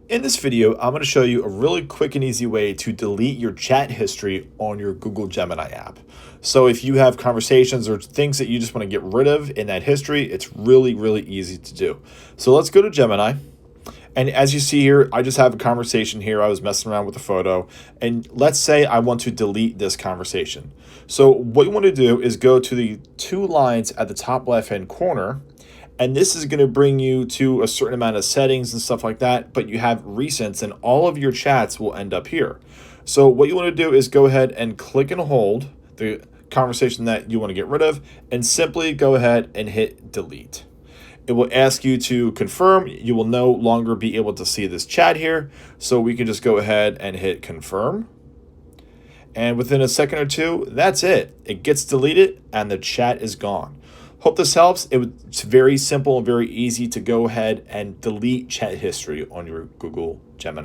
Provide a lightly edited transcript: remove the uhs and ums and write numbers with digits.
In this video, I'm going to show you a really quick and easy way to delete your chat history on your Google Gemini app. So if you have conversations or things that you just want to get rid of in that history, it's really easy to do. So let's go to Gemini. And as you see here, I just have a conversation here. I was messing around with the photo. And let's say I want to delete this conversation. So what you want to do is go to the two lines at the top left-hand corner. And this is going to bring you to a certain amount of settings and stuff like that. But you have recents and all of your chats will end up here. So what you want to do is go ahead and click and hold the conversation that you want to get rid of. And simply go ahead and hit delete. It will ask you to confirm. You will no longer be able to see this chat here. So we can just go ahead and hit confirm. And within a second or two, that's it. It gets deleted and the chat is gone. Hope this helps. It's very simple and very easy to go ahead and delete chat history on your Google Gemini.